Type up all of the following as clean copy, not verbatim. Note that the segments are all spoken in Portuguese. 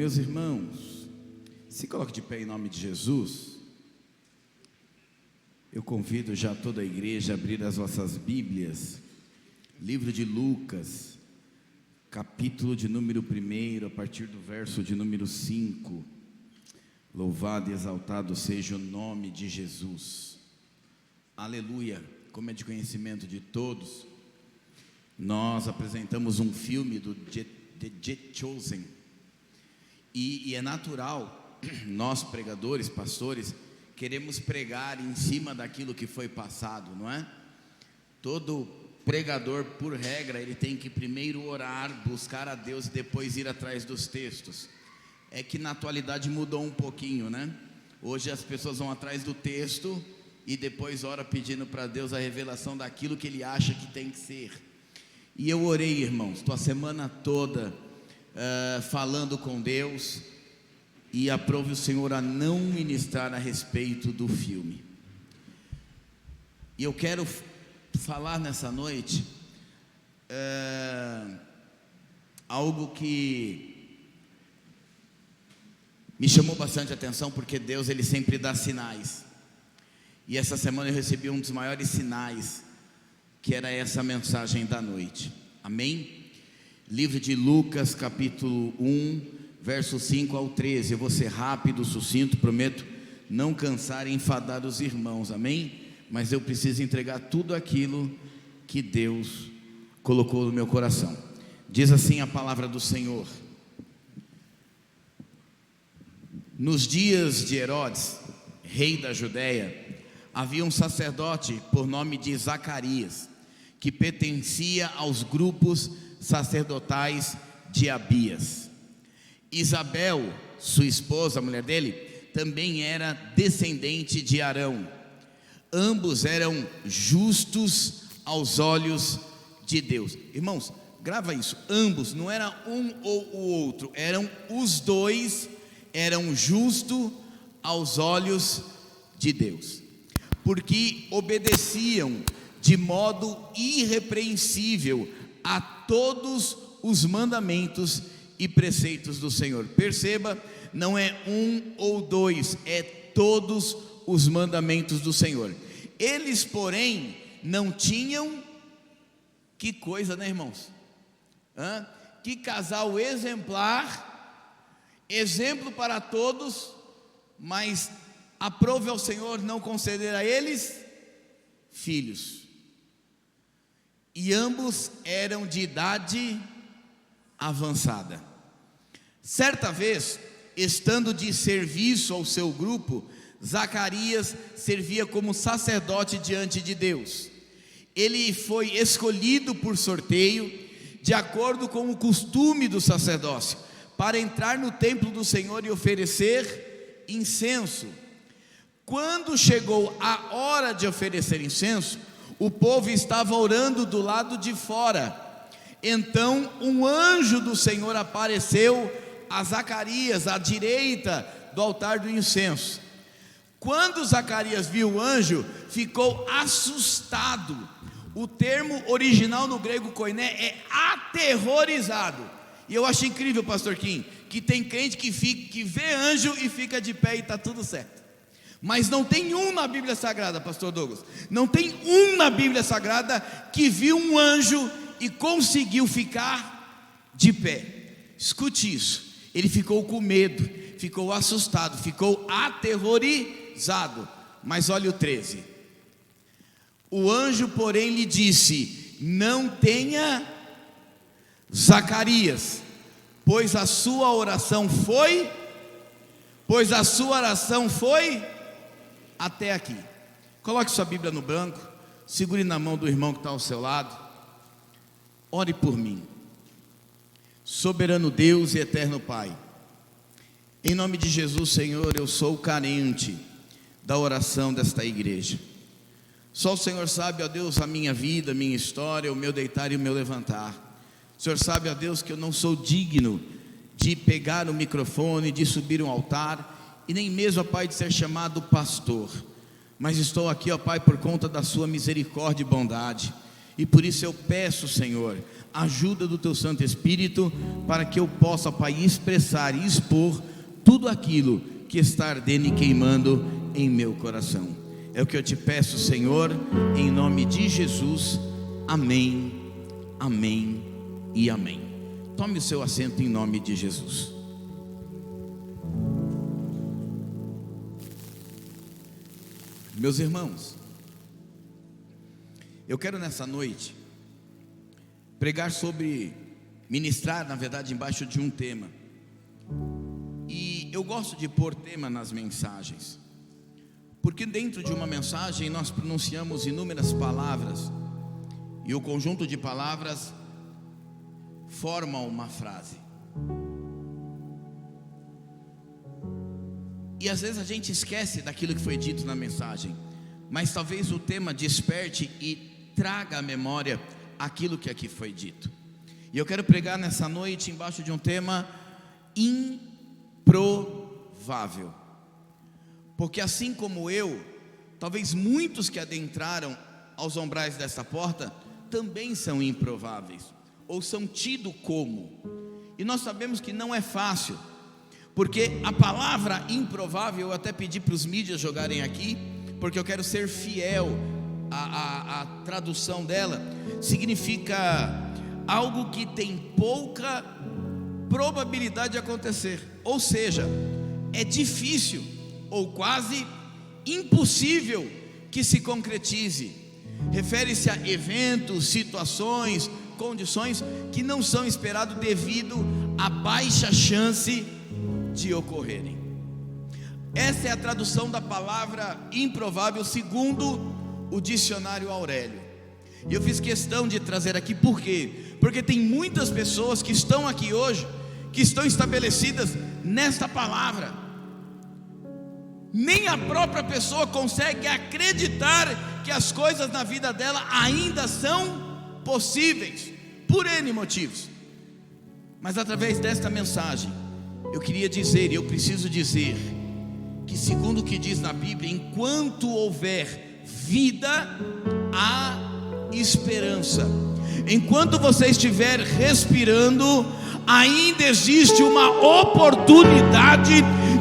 Meus irmãos, se coloque de pé em nome de Jesus. Eu convido já toda a igreja a abrir as vossas Bíblias, livro de Lucas, capítulo de número 1, a partir do verso de número 5. Louvado e exaltado seja o nome de Jesus. Aleluia. Como é de conhecimento de todos, nós apresentamos um filme do The Chosen, e é natural, nós pregadores, pastores, queremos pregar em cima daquilo que foi passado, não é? Todo pregador, por regra, ele tem que primeiro orar, buscar a Deus e depois ir atrás dos textos. É que na atualidade mudou um pouquinho, né? Hoje as pessoas vão atrás do texto e depois ora pedindo para Deus a revelação daquilo que ele acha que tem que ser. E eu orei, irmãos, estou a semana toda falando com Deus, e aprove o Senhor a não ministrar a respeito do filme. E eu quero falar nessa noite algo que me chamou bastante atenção, porque Deus, ele sempre dá sinais, e essa semana eu recebi um dos maiores sinais, que era essa mensagem da noite. Amém? Livro de Lucas, capítulo 1, verso 5 ao 13. Eu vou ser rápido, sucinto, prometo não cansar e enfadar os irmãos, amém? Mas eu preciso entregar tudo aquilo que Deus colocou no meu coração. Diz assim a palavra do Senhor: nos dias de Herodes, rei da Judéia, havia um sacerdote por nome de Zacarias, que pertencia aos grupos sacerdotais de Abias. Isabel, sua esposa, a mulher dele, também era descendente de Arão. Ambos eram justos aos olhos de Deus. Irmãos, grava isso, ambos, não era um ou o outro, eram os dois, eram justos aos olhos de Deus, porque obedeciam de modo irrepreensível a todos os mandamentos e preceitos do Senhor. Perceba, não é um ou dois, é todos os mandamentos do Senhor. Eles, porém, não tinham, que coisa, né, irmãos? Que casal exemplar, exemplo para todos, mas aprove ao Senhor não conceder a eles filhos. E ambos eram de idade avançada. Certa vez, estando de serviço ao seu grupo, Zacarias servia como sacerdote diante de Deus. Ele foi escolhido por sorteio, de acordo com o costume do sacerdócio, para entrar no templo do Senhor e oferecer incenso. Quando chegou a hora de oferecer incenso, o povo estava orando do lado de fora. Então um anjo do Senhor apareceu a Zacarias à direita do altar do incenso. Quando Zacarias viu o anjo, ficou assustado. O termo original no grego koiné é aterrorizado. E eu acho incrível, pastor Kim, que tem crente que vê anjo e fica de pé e está tudo certo. Mas não tem um na Bíblia Sagrada, pastor Douglas, não tem um na Bíblia Sagrada que viu um anjo e conseguiu ficar de pé. Escute isso, ele ficou com medo, ficou assustado, ficou aterrorizado. Mas olha o 13. O anjo, porém, lhe disse: não tenha, Zacarias, pois a sua oração foi até aqui. Coloque sua Bíblia no banco, segure na mão do irmão que está ao seu lado, ore por mim. Soberano Deus e eterno Pai, em nome de Jesus, Senhor, eu sou carente da oração desta igreja. Só o Senhor sabe, ó Deus, a minha vida, a minha história, o meu deitar e o meu levantar. O Senhor sabe, ó Deus, que eu não sou digno de pegar o microfone, de subir um altar, e nem mesmo, ó Pai, de ser chamado pastor. Mas estou aqui, ó Pai, por conta da sua misericórdia e bondade. E por isso eu peço, Senhor, ajuda do Teu Santo Espírito, para que eu possa, Pai, expressar e expor tudo aquilo que está ardendo e queimando em meu coração. É o que eu te peço, Senhor, em nome de Jesus. Amém, amém e amém. Tome o seu assento em nome de Jesus. Meus irmãos, eu quero nessa noite pregar sobre, ministrar, na verdade, embaixo de um tema. E eu gosto de pôr tema nas mensagens, porque dentro de uma mensagem nós pronunciamos inúmeras palavras, e o conjunto de palavras forma uma frase. E às vezes a gente esquece daquilo que foi dito na mensagem, mas talvez o tema desperte e traga à memória aquilo que aqui foi dito. E eu quero pregar nessa noite embaixo de um tema improvável, porque assim como eu, talvez muitos que adentraram aos umbrais dessa porta também são improváveis, ou são tidos como. E nós sabemos que não é fácil, porque a palavra improvável, eu até pedi para os mídias jogarem aqui, porque eu quero ser fiel à tradução dela. Significa algo que tem pouca probabilidade de acontecer, ou seja, é difícil ou quase impossível que se concretize. Refere-se a eventos, situações, condições que não são esperados devido à baixa chance de ocorrerem. Essa é a tradução da palavra improvável segundo o dicionário Aurélio. E eu fiz questão de trazer aqui, por quê? Porque tem muitas pessoas que estão aqui hoje, que estão estabelecidas nesta palavra. Nem a própria pessoa consegue acreditar que as coisas na vida dela ainda são possíveis, por N motivos. Mas através desta mensagem, eu queria dizer, e eu preciso dizer, que segundo o que diz na Bíblia, enquanto houver vida, há esperança. Enquanto você estiver respirando, ainda existe uma oportunidade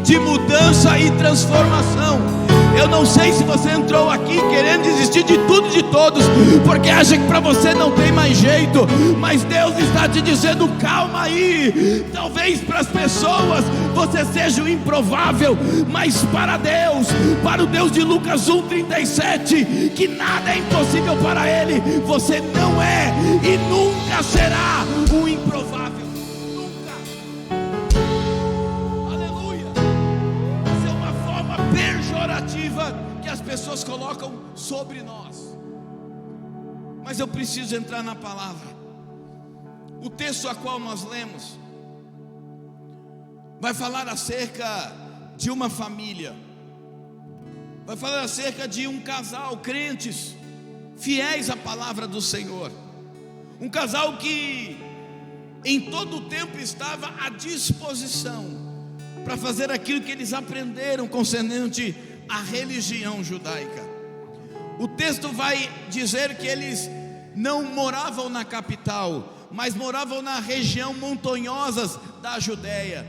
de mudança e transformação. Eu não sei se você entrou aqui querendo desistir de tudo e de todos, porque acha que para você não tem mais jeito, mas Deus está te dizendo: calma aí. Talvez para as pessoas você seja o improvável, mas para Deus, para o Deus de Lucas 1:37, que nada é impossível para Ele, você não é e nunca será um improvável. Que as pessoas colocam sobre nós, mas eu preciso entrar na palavra. O texto a qual nós lemos vai falar acerca de uma família, vai falar acerca de um casal, crentes, fiéis à palavra do Senhor, um casal que em todo o tempo estava à disposição para fazer aquilo que eles aprenderam concernente a religião judaica. O texto vai dizer que eles não moravam na capital, mas moravam na região montanhosas da Judéia.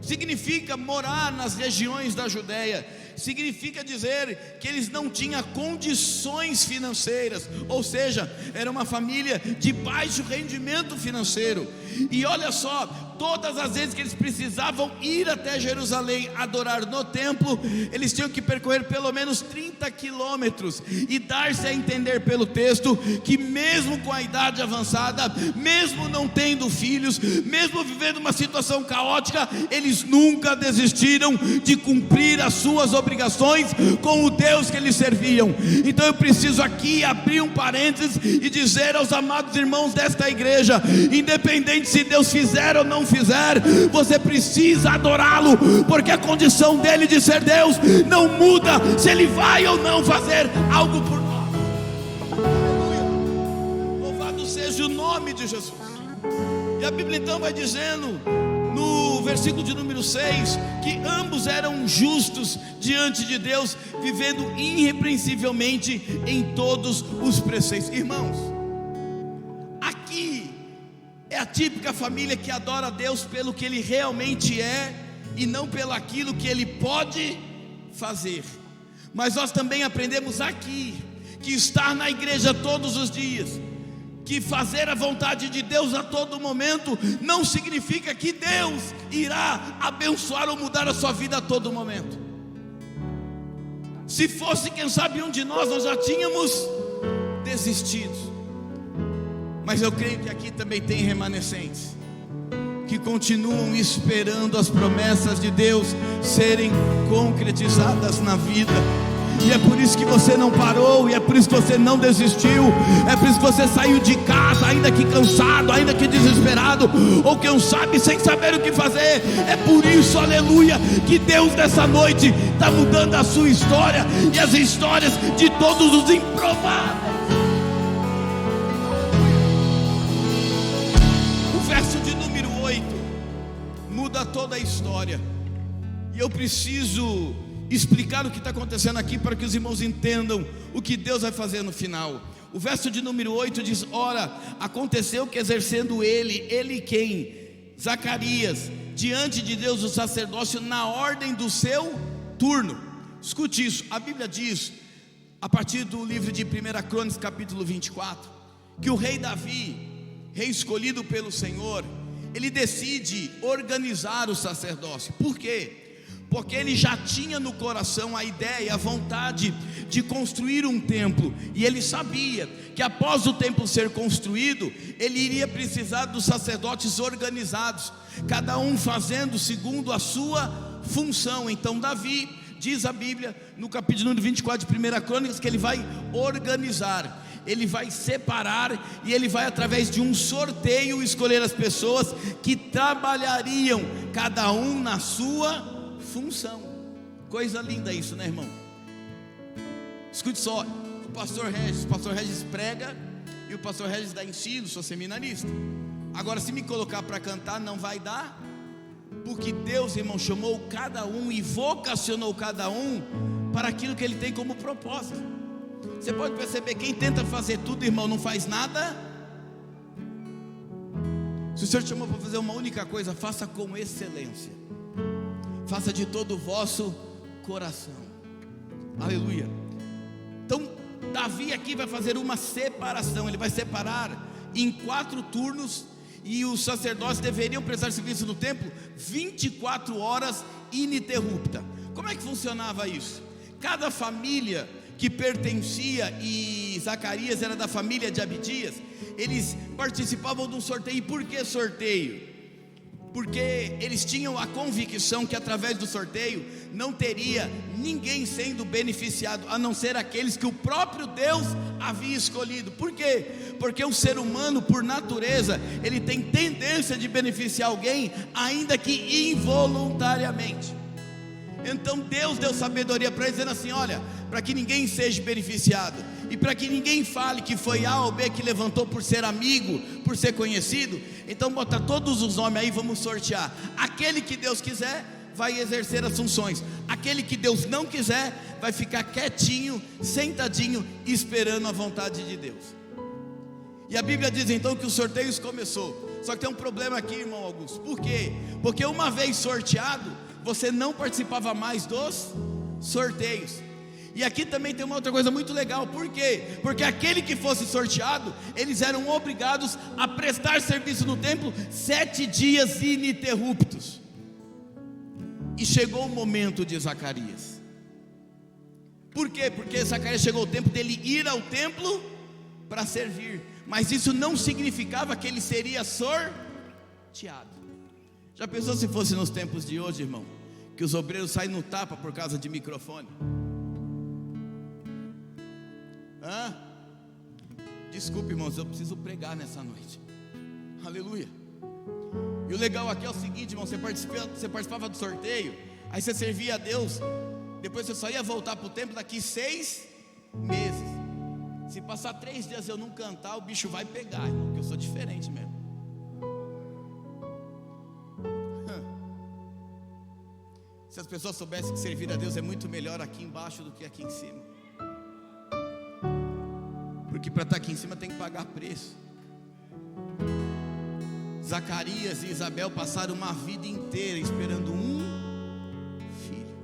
Significa morar nas regiões da Judéia, significa dizer que eles não tinham condições financeiras, ou seja, era uma família de baixo rendimento financeiro. E olha só, todas as vezes que eles precisavam ir até Jerusalém adorar no templo, eles tinham que percorrer pelo menos 30 quilômetros, e dar-se a entender pelo texto que mesmo com a idade avançada, mesmo não tendo filhos, mesmo vivendo uma situação caótica, eles nunca desistiram de cumprir as suas obrigações com o Deus que eles serviam. Então eu preciso aqui abrir um parênteses e dizer aos amados irmãos desta igreja: independente se Deus fizer ou não fizer, você precisa adorá-lo, porque a condição dele de ser Deus não muda se ele vai ou não fazer algo por nós. Aleluia. Louvado seja o nome de Jesus. E a Bíblia então vai dizendo no versículo de número 6 que ambos eram justos diante de Deus, vivendo irrepreensivelmente em todos os preceitos. Irmãos, típica família que adora a Deus pelo que Ele realmente é e não pelo aquilo que Ele pode fazer. Mas nós também aprendemos aqui que estar na igreja todos os dias, que fazer a vontade de Deus a todo momento, não significa que Deus irá abençoar ou mudar a sua vida a todo momento. Se fosse, quem sabe um de nós já tínhamos desistido. Mas eu creio que aqui também tem remanescentes que continuam esperando as promessas de Deus serem concretizadas na vida. E é por isso que você não parou, e é por isso que você não desistiu, é por isso que você saiu de casa, ainda que cansado, ainda que desesperado, ou quem sabe sem saber o que fazer. É por isso, aleluia, que Deus nessa noite está mudando a sua história e as histórias de todos os improváveis. O verso de número 8 muda toda a história, e eu preciso explicar o que está acontecendo aqui para que os irmãos entendam o que Deus vai fazer no final. O verso de número 8 diz: ora, aconteceu que exercendo ele quem? Zacarias, diante de Deus o sacerdócio na ordem do seu turno. Escute isso, a Bíblia diz, a partir do livro de 1 Crônicas capítulo 24, que o rei Davi, rei escolhido pelo Senhor, ele decide organizar o sacerdócio. Por quê? Porque ele já tinha no coração a ideia, a vontade de construir um templo, e ele sabia que após o templo ser construído, ele iria precisar dos sacerdotes organizados, cada um fazendo segundo a sua função. Então Davi, diz a Bíblia no capítulo 24 de 1 Crônicas, que ele vai organizar, ele vai separar, e ele vai através de um sorteio escolher as pessoas que trabalhariam cada um na sua função. Coisa linda isso, né, irmão? Escute só, o pastor Regis prega, e o pastor Regis dá ensino, sou seminarista. Agora, se me colocar para cantar, não vai dar, porque Deus, irmão, chamou cada um e vocacionou cada um para aquilo que Ele tem como propósito. Você pode perceber, quem tenta fazer tudo, irmão, não faz nada. Se o Senhor te chamou para fazer uma única coisa, faça com excelência, faça de todo o vosso coração. Aleluia. Então Davi aqui vai fazer uma separação. Ele vai separar em 4 turnos, e os sacerdotes deveriam prestar serviço no templo 24 horas ininterrupta. Como é que funcionava isso? Cada família que pertencia, e Zacarias era da família de Abidias, eles participavam de um sorteio. E por que sorteio? Porque eles tinham a convicção que através do sorteio não teria ninguém sendo beneficiado, a não ser aqueles que o próprio Deus havia escolhido. Por quê? Porque o ser humano, por natureza, ele tem tendência de beneficiar alguém, ainda que involuntariamente. Então Deus deu sabedoria para eles, dizendo assim: olha, para que ninguém seja beneficiado, e para que ninguém fale que foi A ou B que levantou por ser amigo, por ser conhecido, então bota todos os nomes aí, vamos sortear. Aquele que Deus quiser vai exercer as funções, aquele que Deus não quiser vai ficar quietinho, sentadinho, esperando a vontade de Deus. E a Bíblia diz então que os sorteios começou. Só que tem um problema aqui, irmão Augusto. Por quê? Porque uma vez sorteado, você não participava mais dos sorteios. E aqui também tem uma outra coisa muito legal. Por quê? Porque aquele que fosse sorteado, eles eram obrigados a prestar serviço no templo 7 dias ininterruptos. E chegou o momento de Zacarias. Por quê? Porque Zacarias chegou o tempo dele ir ao templo para servir, mas isso não significava que ele seria sorteado. Já pensou se fosse nos tempos de hoje, irmão, que os obreiros saem no tapa por causa de microfone? Desculpe, irmãos, eu preciso pregar nessa noite. Aleluia. E o legal aqui é o seguinte, irmão, você participava do sorteio, aí você servia a Deus, depois você só ia voltar para o templo daqui 6 meses. Se passar 3 dias eu não cantar, o bicho vai pegar, irmão, porque eu sou diferente mesmo. Se as pessoas soubessem que servir a Deus é muito melhor aqui embaixo do que aqui em cima, porque para estar aqui em cima tem que pagar preço. Zacarias e Isabel passaram uma vida inteira esperando um filho.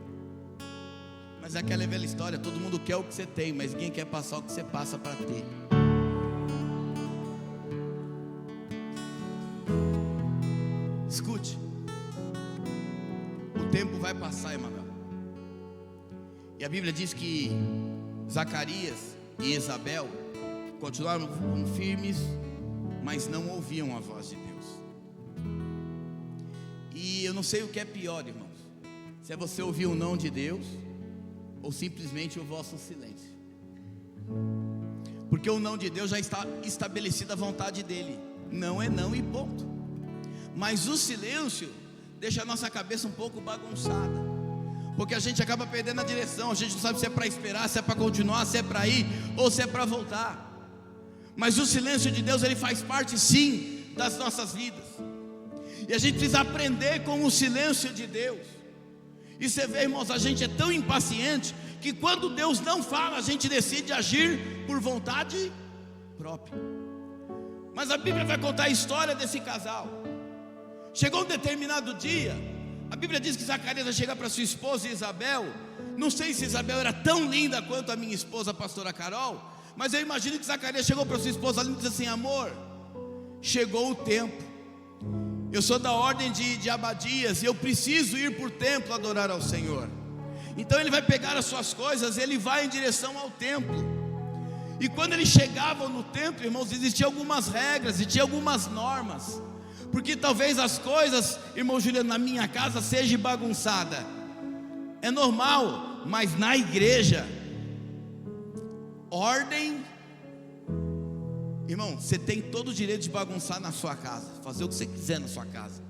Mas é aquela velha história, todo mundo quer o que você tem, mas ninguém quer passar o que você passa para ter. Escute, o tempo vai passar, Emanuel, e a Bíblia diz que Zacarias e Isabel continuaram firmes, mas não ouviam a voz de Deus. E eu não sei o que é pior, irmãos, se é você ouvir o não de Deus, ou simplesmente o vosso silêncio. Porque o não de Deus já está estabelecida a vontade dele, não é não e ponto. Mas o silêncio deixa a nossa cabeça um pouco bagunçada, porque a gente acaba perdendo a direção. A gente não sabe se é para esperar, se é para continuar, se é para ir ou se é para voltar. Mas o silêncio de Deus, ele faz parte sim das nossas vidas, e a gente precisa aprender com o silêncio de Deus. E você vê, irmãos, a gente é tão impaciente que quando Deus não fala, a gente decide agir por vontade própria. Mas a Bíblia vai contar a história desse casal. Chegou um determinado dia, a Bíblia diz que Zacarias vai chegar para sua esposa Isabel. Não sei se Isabel era tão linda quanto a minha esposa, a pastora Carol, mas eu imagino que Zacarias chegou para sua esposa ali e disse assim: amor, chegou o tempo, eu sou da ordem de Abadias, e eu preciso ir para o templo adorar ao Senhor. Então ele vai pegar as suas coisas, ele vai em direção ao templo. E quando eles chegavam no templo, irmãos, existiam algumas regras, existiam algumas normas, porque talvez as coisas, irmão Juliano, na minha casa seja bagunçada, é normal, mas na igreja, ordem, irmão, você tem todo o direito de bagunçar na sua casa, fazer o que você quiser na sua casa,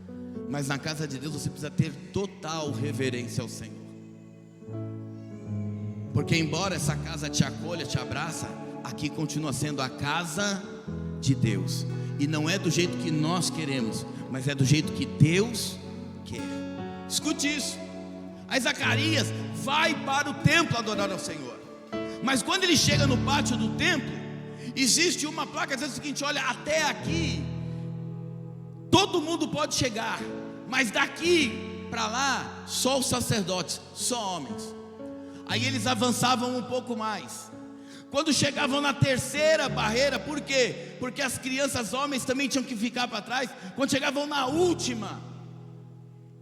mas na casa de Deus você precisa ter total reverência ao Senhor. Porque embora essa casa te acolha, te abraça, aqui continua sendo a casa de Deus. E não é do jeito que nós queremos, mas é do jeito que Deus quer. Escute isso. Aí Zacarias vai para o templo adorar ao Senhor. Mas quando ele chega no pátio do templo, existe uma placa dizendo o seguinte: olha, até aqui todo mundo pode chegar, mas daqui para lá só os sacerdotes, só homens. Aí eles avançavam um pouco mais. Quando chegavam na terceira barreira, por quê? Porque as crianças homens também tinham que ficar para trás. Quando chegavam na última,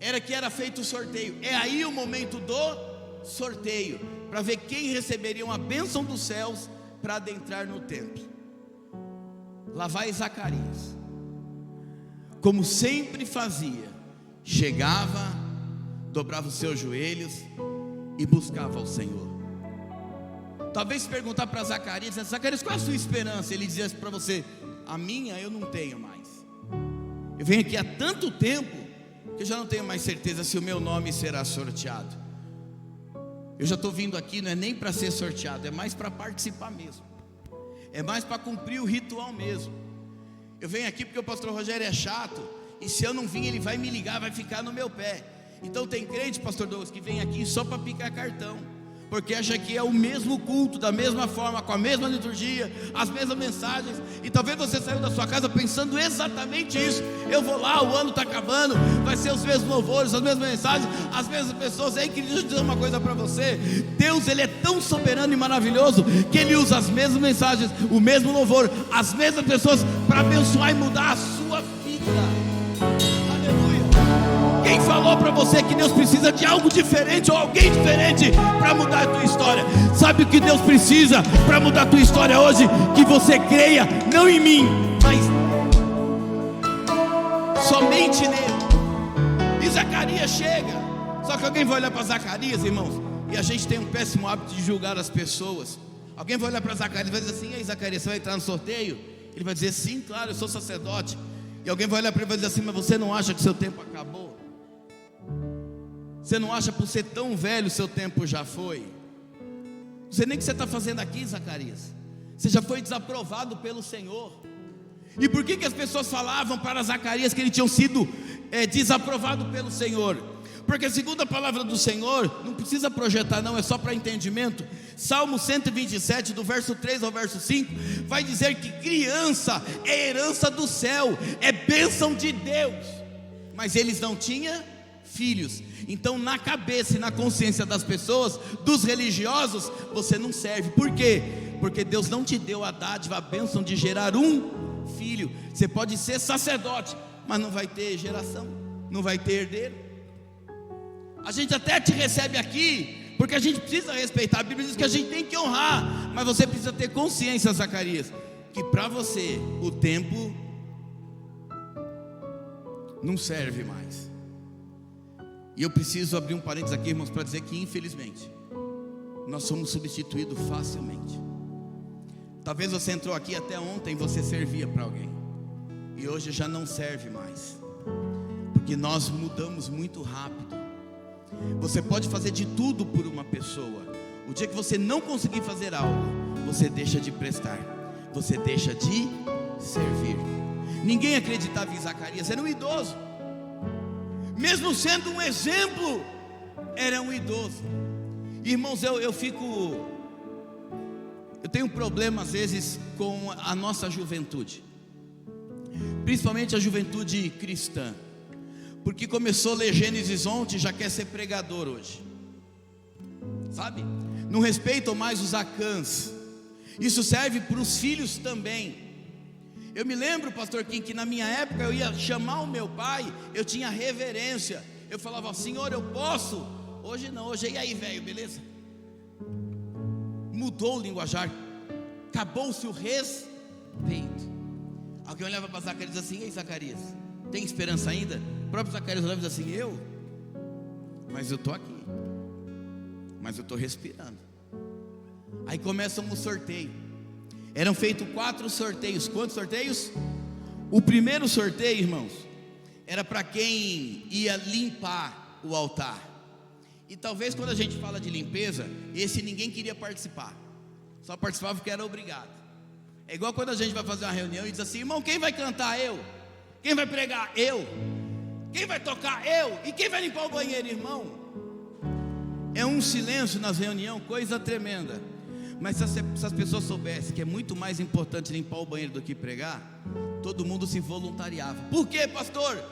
era feito o sorteio. É aí o momento do sorteio, para ver quem receberia uma bênção dos céus para adentrar no templo. Lá vai Zacarias, como sempre fazia, chegava, dobrava os seus joelhos e buscava ao Senhor. Talvez se perguntar para Zacarias: Zacarias, qual é a sua esperança? Ele dizia para você: a minha eu não tenho mais. Eu venho aqui há tanto tempo que eu já não tenho mais certeza se o meu nome será sorteado. Eu já estou vindo aqui, não é nem para ser sorteado, é mais para participar mesmo, é mais para cumprir o ritual mesmo. Eu venho aqui porque o pastor Rogério é chato, e se eu não vir ele vai me ligar, vai ficar no meu pé. Então tem crente, pastor Douglas, que vem aqui só para picar cartão, porque acha que é o mesmo culto, da mesma forma, com a mesma liturgia, as mesmas mensagens. E talvez você saiu da sua casa pensando exatamente isso: eu vou lá, o ano está acabando, vai ser os mesmos louvores, as mesmas mensagens, as mesmas pessoas. Ei, querido, deixa eu dizer uma coisa para você: Deus, ele é tão soberano e maravilhoso, que ele usa as mesmas mensagens, o mesmo louvor, as mesmas pessoas, para abençoar e mudar a sua vida. Quem falou para você que Deus precisa de algo diferente, ou alguém diferente para mudar a tua história? Sabe o que Deus precisa para mudar a tua história hoje? Que você creia, não em mim, mas somente nele. E Zacarias chega. Só que alguém vai olhar para Zacarias, irmãos, e a gente tem um péssimo hábito de julgar as pessoas. Alguém vai olhar para Zacarias e vai dizer assim: ei, Zacarias, você vai entrar no sorteio? Ele vai dizer: sim, claro, eu sou sacerdote. E alguém vai olhar para ele e vai dizer assim: mas você não acha que seu tempo acabou? Você não acha, por ser tão velho, seu tempo já foi? Não sei nem o que você está fazendo aqui, Zacarias. Você já foi desaprovado pelo Senhor. E por que as pessoas falavam para Zacarias que ele tinha sido desaprovado pelo Senhor? Porque segundo a palavra do Senhor, não precisa projetar não, é só para entendimento. Salmo 127, do verso 3 ao verso 5, vai dizer que criança é herança do céu, é bênção de Deus. Mas eles não tinham filhos. Então na cabeça e na consciência das pessoas, dos religiosos, você não serve. Por quê? Porque Deus não te deu a dádiva, a bênção de gerar um filho. Você pode ser sacerdote, mas não vai ter geração, não vai ter herdeiro. A gente até te recebe aqui, porque a gente precisa respeitar. A Bíblia diz que a gente tem que honrar, mas você precisa ter consciência, Zacarias, que para você o tempo não serve mais. E eu preciso abrir um parênteses aqui, irmãos, para dizer que infelizmente nós somos substituídos facilmente. Talvez você entrou aqui até ontem, você servia para alguém, e hoje já não serve mais, porque nós mudamos muito rápido. Você pode fazer de tudo por uma pessoa. O dia que você não conseguir fazer algo, você deixa de prestar, você deixa de servir. Ninguém acreditava em Zacarias, era um idoso. Mesmo sendo um exemplo, era um idoso. Irmãos, eu tenho um problema às vezes com a nossa juventude, principalmente a juventude cristã, porque começou a ler Gênesis ontem e já quer ser pregador hoje, sabe? Não respeitam mais os Acãs. Isso serve para os filhos também. Eu me lembro, pastor Kim, que na minha época eu ia chamar o meu pai, eu tinha reverência, eu falava: Senhor, eu posso? Hoje não, hoje é: e aí, velho, beleza? Mudou o linguajar, acabou-se o respeito. Alguém olhava para Zacarias e dizia assim: ei, Zacarias, tem esperança ainda? O próprio Zacarias olhava e dizia assim: eu? Mas eu estou aqui, mas eu estou respirando. Aí começa um sorteio. Eram feitos 4 sorteios. Quantos sorteios? O primeiro sorteio, irmãos, era para quem ia limpar o altar. E talvez quando a gente fala de limpeza, esse ninguém queria participar, só participava porque era obrigado. É igual quando a gente vai fazer uma reunião e diz assim: irmão, quem vai cantar? Eu. Quem vai pregar? Eu. Quem vai tocar? Eu. E quem vai limpar o banheiro, irmão? É um silêncio nas reuniões, coisa tremenda. Mas se as pessoas soubessem que é muito mais importante limpar o banheiro do que pregar, todo mundo se voluntariava. Por quê, pastor?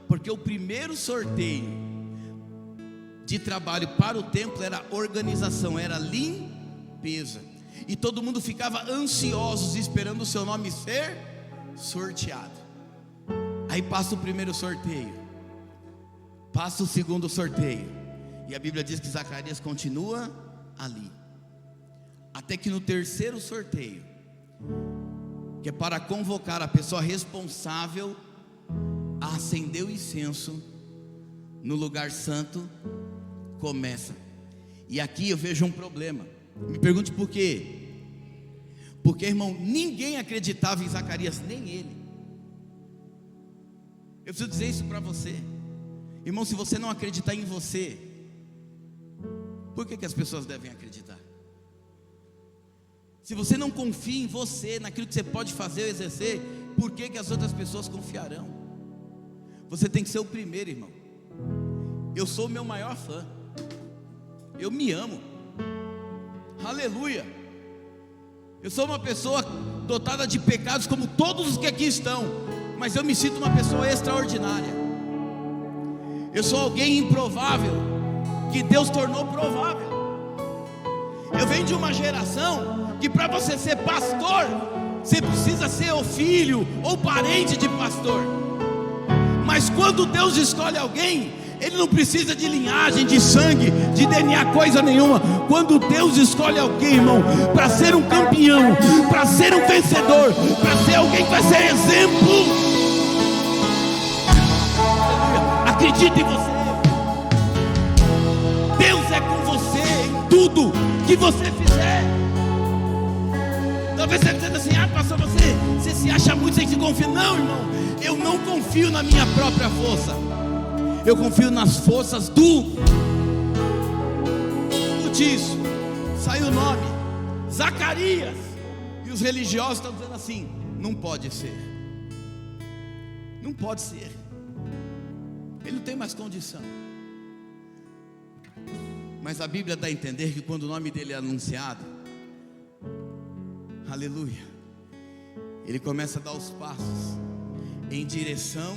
Porque o primeiro sorteio de trabalho para o templo era organização, era limpeza. E todo mundo ficava ansiosos, esperando o seu nome ser sorteado. Aí passa o primeiro sorteio, passa o segundo sorteio, e a Bíblia diz que Zacarias continua ali, até que no terceiro sorteio, que é para convocar a pessoa responsável a acender o incenso no lugar santo, começa. E aqui eu vejo um problema. Me pergunte por quê? Porque, irmão, ninguém acreditava em Zacarias, nem ele. Eu preciso dizer isso para você, irmão. Se você não acreditar em você, por que as pessoas devem acreditar? Se você não confia em você, naquilo que você pode fazer ou exercer, por que as outras pessoas confiarão? Você tem que ser o primeiro, irmão. Eu sou o meu maior fã, eu me amo, aleluia. Eu sou uma pessoa dotada de pecados como todos os que aqui estão, mas eu me sinto uma pessoa extraordinária. Eu sou alguém improvável, que Deus tornou provável. Eu venho de uma geração que para você ser pastor, você precisa ser ou filho ou parente de pastor. Mas quando Deus escolhe alguém, Ele não precisa de linhagem, de sangue, de DNA, coisa nenhuma. Quando Deus escolhe alguém, irmão, para ser um campeão, para ser um vencedor, para ser alguém que vai ser exemplo, acredite em você. Deus é com você em tudo que você fizer. Talvez você esteja assim: ah, pastor, você se acha muito, você se confia. Não, irmão, eu não confio na minha própria força, eu confio nas forças do disso. Saiu o nome Zacarias, e os religiosos estão dizendo assim: não pode ser, não pode ser, ele não tem mais condição. Mas a Bíblia dá a entender que quando o nome dele é anunciado, aleluia, ele começa a dar os passos em direção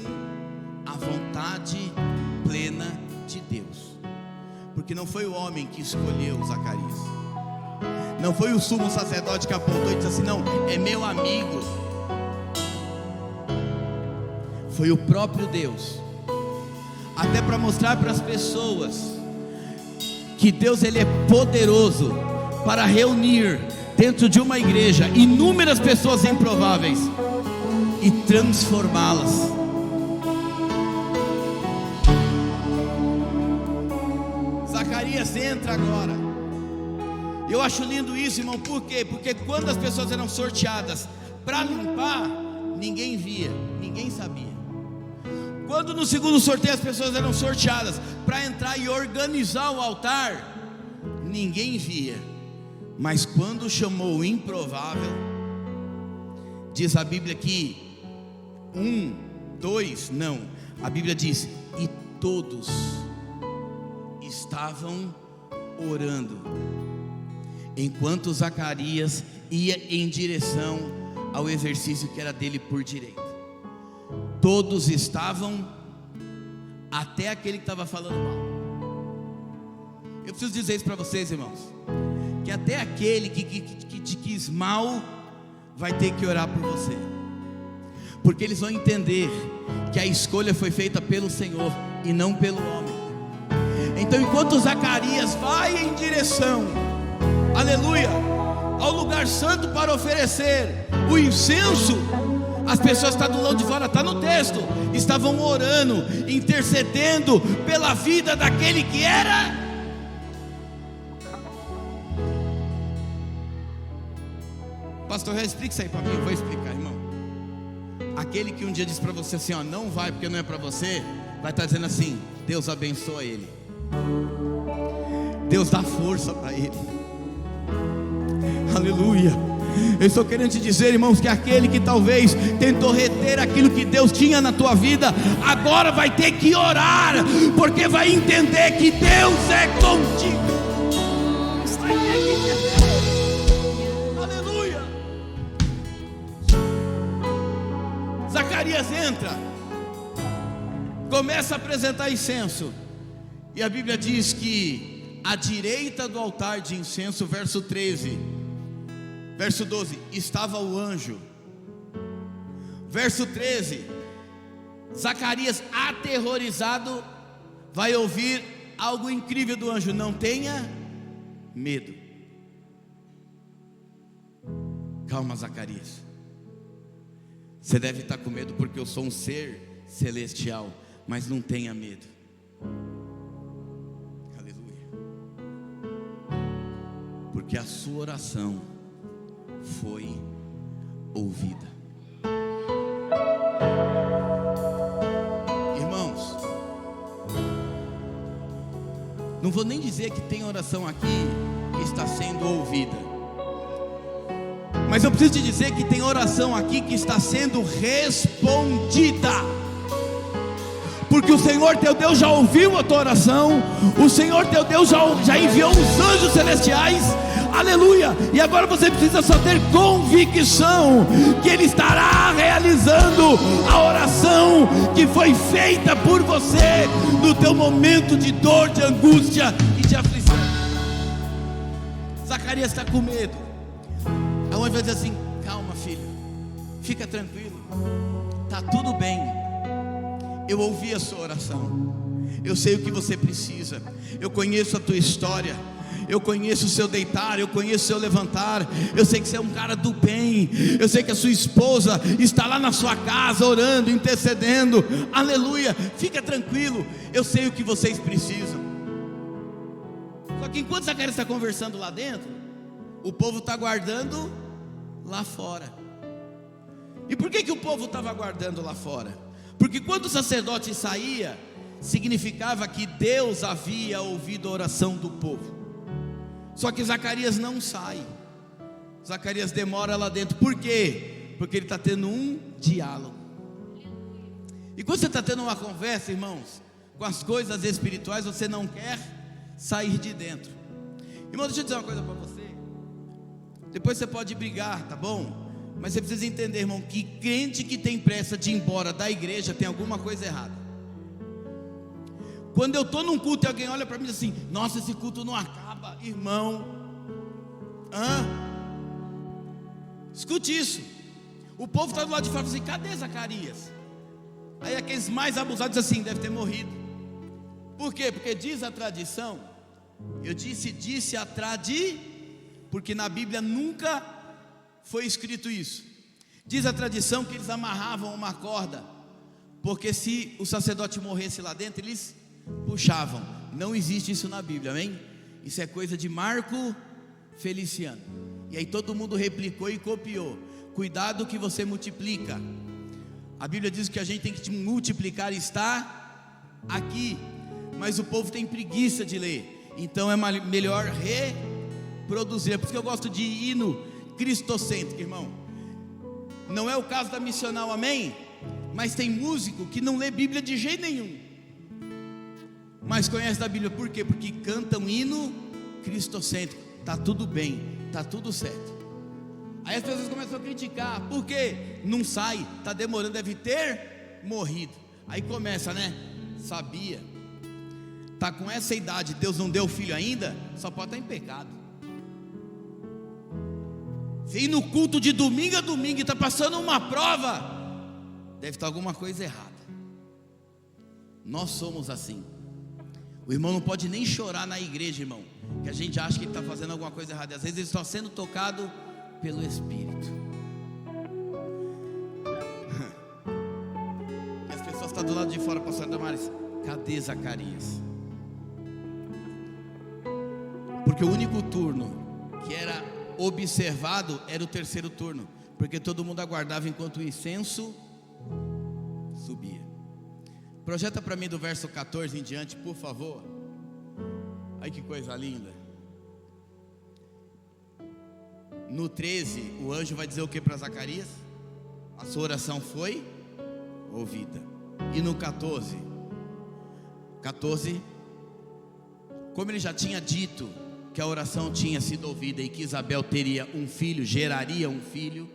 à vontade plena de Deus. Porque não foi o homem que escolheu Zacarias, não foi o sumo sacerdote que apontou e disse assim: não, é meu amigo. Foi o próprio Deus, até para mostrar para as pessoas que Deus, ele é poderoso para reunir dentro de uma igreja inúmeras pessoas improváveis e transformá-las. Zacarias entra agora. Eu acho lindo isso, irmão. Por quê? Porque quando as pessoas eram sorteadas para limpar, ninguém via, ninguém sabia. Quando no segundo sorteio as pessoas eram sorteadas para entrar e organizar o altar, ninguém via. Mas quando chamou o improvável, diz a Bíblia que não, a Bíblia diz: e todos estavam orando, enquanto Zacarias ia em direção ao exercício que era dele por direito. Todos estavam, até aquele que estava falando mal. Eu preciso dizer isso para vocês, irmãos, que até aquele que te quis mal vai ter que orar por você, porque eles vão entender que a escolha foi feita pelo Senhor e não pelo homem. Então, enquanto Zacarias vai em direção, aleluia, ao lugar santo para oferecer o incenso, as pessoas que estão do lado de fora, está no texto, estavam orando, intercedendo pela vida daquele que era. Pastor, explica isso aí para mim. Vou explicar, irmão. Aquele que um dia disse para você assim, ó, não vai porque não é para você, vai estar dizendo assim: Deus abençoa ele, Deus dá força para ele. Aleluia. Eu estou querendo te dizer, irmãos, que aquele que talvez tentou reter aquilo que Deus tinha na tua vida, agora vai ter que orar, porque vai entender que Deus é contigo. Aleluia. Zacarias entra, começa a apresentar incenso, e a Bíblia diz que à direita do altar de incenso, verso 13, verso 12, estava o anjo. Verso 13, Zacarias, aterrorizado, vai ouvir algo incrível do anjo: não tenha medo. Calma, Zacarias, você deve estar com medo porque eu sou um ser celestial, mas não tenha medo. Aleluia. Porque a sua oração foi ouvida. Irmãos, não vou nem dizer que tem oração aqui que está sendo ouvida, mas eu preciso te dizer que tem oração aqui que está sendo respondida, porque o Senhor teu Deus já ouviu a tua oração, o Senhor teu Deus já enviou os anjos celestiais. Aleluia. E agora você precisa só ter convicção que Ele estará realizando a oração que foi feita por você no teu momento de dor, de angústia e de aflição. Zacarias está com medo. A mãe vai dizer assim: calma, filho, fica tranquilo, está tudo bem. Eu ouvi a sua oração, eu sei o que você precisa, eu conheço a tua história, eu conheço o seu deitar, eu conheço o seu levantar, eu sei que você é um cara do bem, eu sei que a sua esposa está lá na sua casa orando, intercedendo, aleluia, fica tranquilo, eu sei o que vocês precisam. Só que enquanto Zacarias está conversando lá dentro, o povo está aguardando lá fora. E por que o povo estava aguardando lá fora? Porque quando o sacerdote saía, significava que Deus havia ouvido a oração do povo. Só que Zacarias não sai, Zacarias demora lá dentro. Por quê? Porque ele está tendo um diálogo. E quando você está tendo uma conversa, irmãos, com as coisas espirituais, você não quer sair de dentro. Irmão, deixa eu dizer uma coisa para você. Depois você pode brigar, tá bom? Mas você precisa entender, irmão, que crente que tem pressa de ir embora da igreja tem alguma coisa errada. Quando eu estou num culto e alguém olha para mim e diz assim: nossa, esse culto não acaba, irmão. Escute isso. O povo está do lado de fora e fala assim: cadê Zacarias? Aí aqueles mais abusados dizem assim: deve ter morrido. Por quê? Porque diz a tradição. Eu disse a porque na Bíblia nunca foi escrito isso. Diz a tradição que eles amarravam uma corda, porque se o sacerdote morresse lá dentro, eles puxavam. Não existe isso na Bíblia, amém? Isso é coisa de Marco Feliciano. E aí todo mundo replicou e copiou. Cuidado que você multiplica. A Bíblia diz que a gente tem que multiplicar, está aqui, mas o povo tem preguiça de ler. Então é melhor reproduzir. É por isso que eu gosto de hino cristocêntrico, irmão. Não é o caso da missional, amém? Mas tem músico que não lê Bíblia de jeito nenhum, mas conhece da Bíblia. Por quê? Porque canta um hino cristocêntrico. Está tudo bem, está tudo certo. Aí as pessoas começam a criticar. Por quê? Não sai, está demorando, deve ter morrido. Aí começa, né? Sabia, está com essa idade, Deus não deu filho ainda, só pode estar em pecado. Se ir no culto de domingo a domingo e está passando uma prova, deve estar alguma coisa errada. Nós somos assim. O irmão não pode nem chorar na igreja, irmão, que a gente acha que ele está fazendo alguma coisa errada. E às vezes ele está sendo tocado pelo Espírito. E as pessoas estão do lado de fora, pastor Damares: cadê Zacarias? Porque o único turno que era observado era o terceiro turno, porque todo mundo aguardava enquanto o incenso subia. Projeta para mim do verso 14 em diante, por favor. Ai, que coisa linda. No 13, o anjo vai dizer o que para Zacarias? A sua oração foi ouvida. E no 14, como ele já tinha dito que a oração tinha sido ouvida e que Isabel teria um filho, geraria um filho,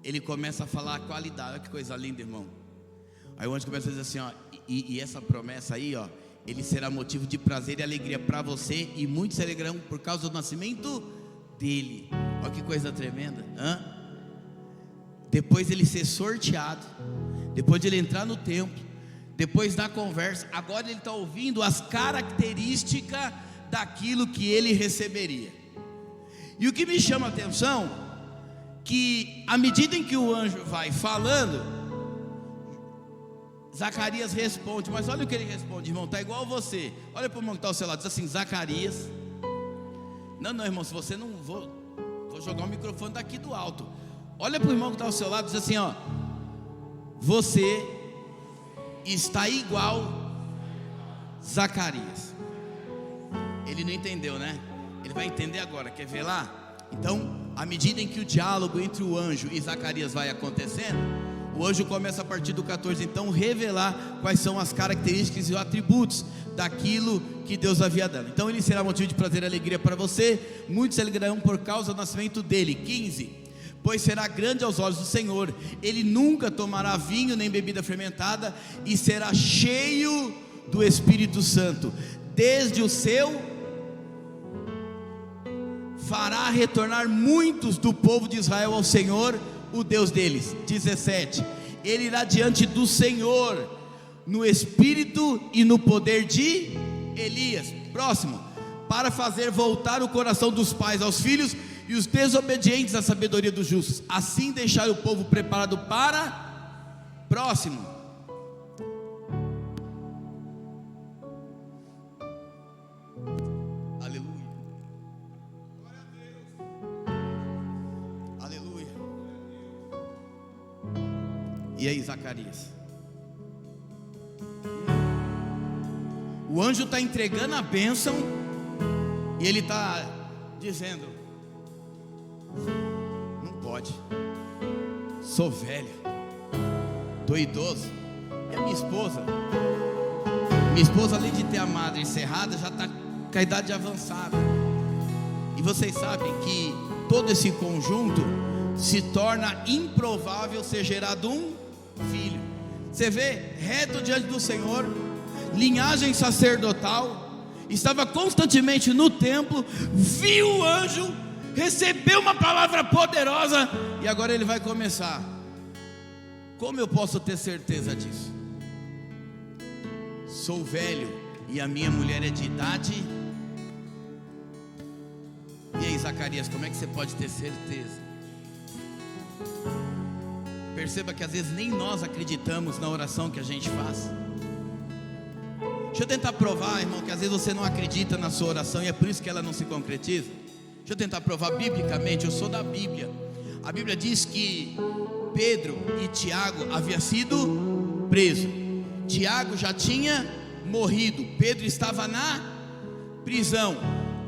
ele começa a falar a qualidade. Olha que coisa linda, irmão. Aí o anjo começa a dizer assim, ó, e essa promessa aí, ó, ele será motivo de prazer e alegria para você, e muitos se alegrarão por causa do nascimento dele. Olha que coisa tremenda. Depois ele ser sorteado, depois de ele entrar no templo, depois da conversa, agora ele está ouvindo as características daquilo que ele receberia. E o que me chama a atenção, que à medida em que o anjo vai falando, Zacarias responde. Mas olha o que ele responde, irmão, está igual você. Olha para o irmão que está ao seu lado, diz assim: Zacarias. Não, irmão, se você não, vou jogar o microfone daqui do alto. Olha para o irmão que está ao seu lado, diz assim, ó: você está igual Zacarias. Ele não entendeu, né? Ele vai entender agora, quer ver lá? Então, à medida em que o diálogo entre o anjo e Zacarias vai acontecendo, o anjo começa a partir do 14, então, revelar quais são as características e os atributos daquilo que Deus havia dado. Então ele será motivo de prazer e alegria para você, muitos se alegrarão por causa do nascimento dele. 15, pois será grande aos olhos do Senhor, ele nunca tomará vinho nem bebida fermentada, e será cheio do Espírito Santo, desde o seu fará retornar muitos do povo de Israel ao Senhor, o Deus deles. 17, ele irá diante do Senhor no espírito e no poder de Elias. Próximo, para fazer voltar o coração dos pais aos filhos e os desobedientes à sabedoria dos justos, assim deixar o povo preparado para. Próximo, aleluia, aleluia. E aí, Zacarias? O anjo está entregando a bênção e ele está dizendo: não pode, sou velho, estou idoso. E a minha esposa além de ter a madre encerrada, já está com a idade avançada. E vocês sabem que todo esse conjunto se torna improvável ser gerado um filho. Você vê, reto diante do Senhor, linhagem sacerdotal, estava constantemente no templo, viu o anjo, recebeu uma palavra poderosa, e agora ele vai começar. Como eu posso ter certeza disso? Sou velho e a minha mulher é de idade. E aí, Zacarias, como é que você pode ter certeza? Perceba que às vezes nem nós acreditamos na oração que a gente faz. Deixa eu tentar provar, irmão, que às vezes você não acredita na sua oração e é por isso que ela não se concretiza. Deixa eu tentar provar biblicamente. Eu sou da Bíblia. A Bíblia diz que Pedro e Tiago haviam sido presos. Tiago já tinha morrido. Pedro estava na prisão.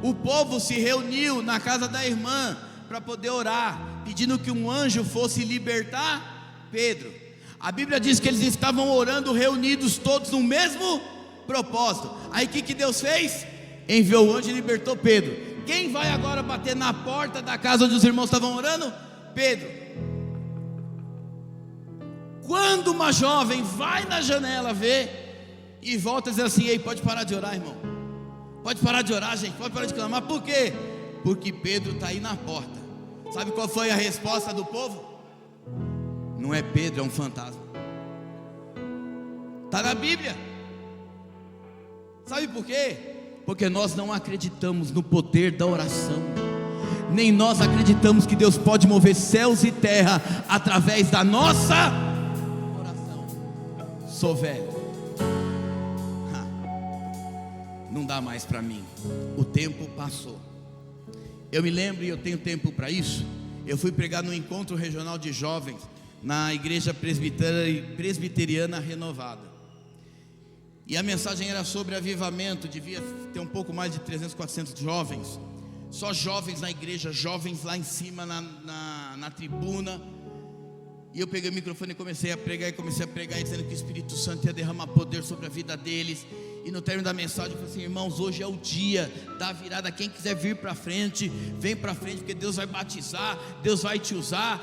O povo se reuniu na casa da irmã para poder orar, pedindo que um anjo fosse libertar Pedro. A Bíblia diz que eles estavam orando reunidos todos no mesmo propósito. Aí o que Deus fez? Enviou o anjo e libertou Pedro. Quem vai agora bater na porta da casa onde os irmãos estavam orando? Pedro. Quando uma jovem vai na janela ver e volta a dizer assim: ei, pode parar de orar, irmão, pode parar de orar, gente, pode parar de clamar. Por quê? Porque Pedro está aí na porta. Sabe qual foi a resposta do povo? Não é Pedro, é um fantasma. Está na Bíblia. Sabe por quê? Porque nós não acreditamos no poder da oração. Nem nós acreditamos que Deus pode mover céus e terra através da nossa oração. Sou velho, não dá mais para mim. O tempo passou. Eu me lembro, e eu tenho tempo para isso. Eu fui pregar no encontro regional de jovens na igreja presbiteriana renovada. E a mensagem era sobre avivamento. Devia ter um pouco mais de 300, 400 jovens. Só jovens na igreja, jovens lá em cima na tribuna. E eu peguei o microfone e comecei a pregar, dizendo que o Espírito Santo ia derramar poder sobre a vida deles. E no término da mensagem eu falei assim: irmãos, hoje é o dia da virada. Quem quiser vir para frente, vem para frente, porque Deus vai batizar, Deus vai te usar.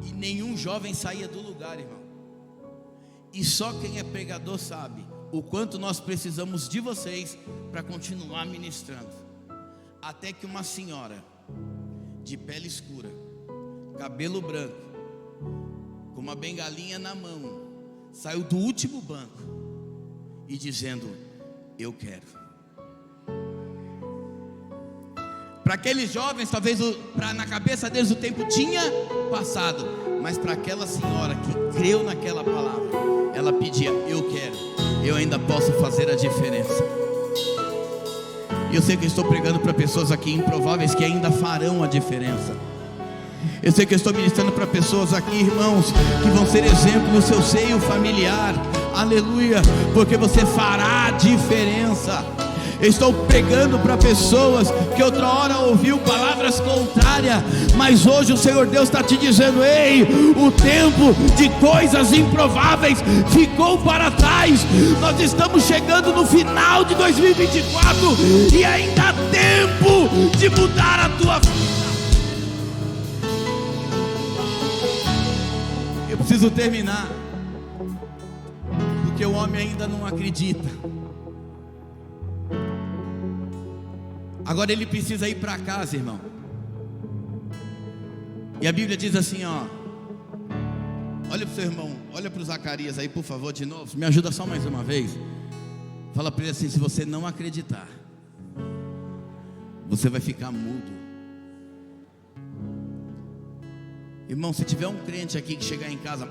E nenhum jovem saía do lugar, irmão. E só quem é pregador sabe o quanto nós precisamos de vocês para continuar ministrando. Até que uma senhora de pele escura, cabelo branco, com uma bengalinha na mão, saiu do último banco e dizendo: eu quero. Para aqueles jovens, talvez na cabeça deles o tempo tinha passado, mas para aquela senhora que creu naquela palavra, ela pedia: eu quero, eu ainda posso fazer a diferença. E eu sei que eu estou pregando para pessoas aqui improváveis que ainda farão a diferença. Eu sei que eu estou ministrando para pessoas aqui, irmãos, que vão ser exemplo no seu seio familiar. Aleluia, porque você fará a diferença. Eu estou pregando para pessoas que outra hora ouviu palavras contrárias, mas hoje o Senhor Deus está te dizendo: ei, o tempo de coisas improváveis ficou para trás. Nós estamos chegando no final de 2024 e ainda há tempo de mudar a tua vida. Eu preciso terminar, porque o homem ainda não acredita. Agora ele precisa ir para casa, irmão. E a Bíblia diz assim, ó. Olha para o seu irmão, olha para o Zacarias aí, por favor, de novo. Me ajuda só mais uma vez. Fala para ele assim: se você não acreditar, você vai ficar mudo. Irmão, se tiver um crente aqui que chegar em casa,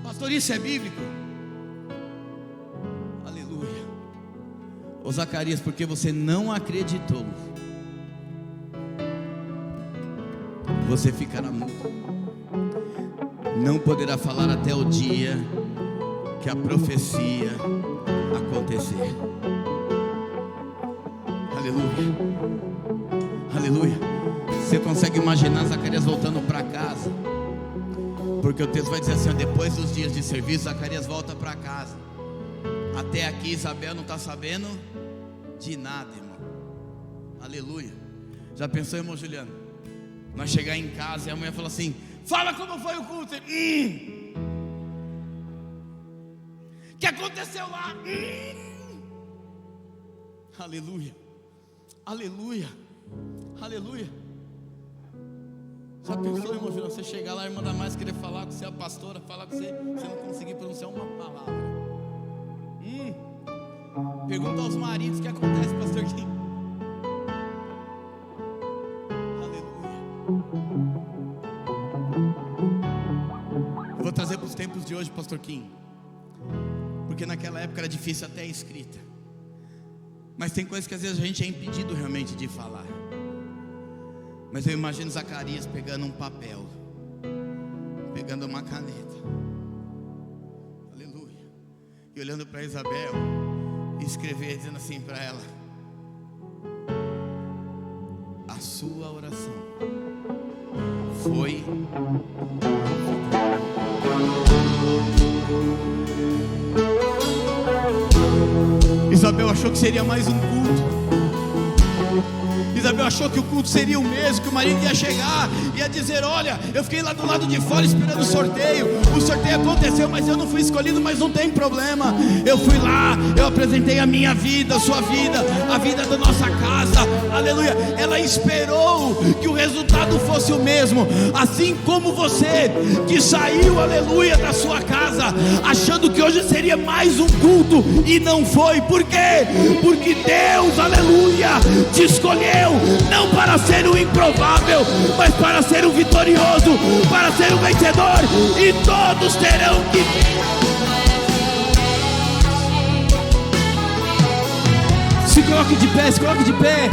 pastor, isso é bíblico? Ô Zacarias, porque você não acreditou, você ficará mudo. Não poderá falar até o dia que a profecia acontecer. Aleluia, aleluia. Você consegue imaginar Zacarias voltando para casa? Porque o texto vai dizer assim: depois dos dias de serviço, Zacarias volta para casa. Até aqui Isabel não está sabendo de nada, irmão. Aleluia. Já pensou, irmão Juliano? Nós chegar em casa e a mulher fala assim: fala como foi o culto. O que aconteceu lá? Aleluia. Aleluia. Aleluia. Já pensou, irmão Juliano? Você chegar lá, a irmã da mais querer falar com você, a pastora, falar com você, você não conseguir pronunciar uma palavra. Pergunta aos maridos o que acontece, pastor Kim. Aleluia. Eu vou trazer para os tempos de hoje, pastor Kim, porque naquela época era difícil até a escrita. Mas tem coisas que às vezes a gente é impedido realmente de falar. Mas eu imagino Zacarias pegando um papel, pegando uma caneta, aleluia, e olhando para Isabel e escrever, dizendo assim para ela: a sua oração foi. Isabel achou que seria mais um culto. Isabel achou que o culto seria o mesmo, que o marido ia chegar, ia dizer: olha, eu fiquei lá do lado de fora esperando o sorteio aconteceu, mas eu não fui escolhido, mas não tem problema. Eu fui lá, eu apresentei a minha vida, a sua vida, a vida da nossa casa, aleluia. Ela esperou que o resultado fosse o mesmo, assim como você que saiu, aleluia, da sua casa, achando que hoje seria mais um culto e não foi. Por quê? Porque Deus, aleluia, te escolheu não para ser o improvável, mas para ser o vitorioso, para ser o vencedor, e todos terão que se coloque de pé, se coloque de pé.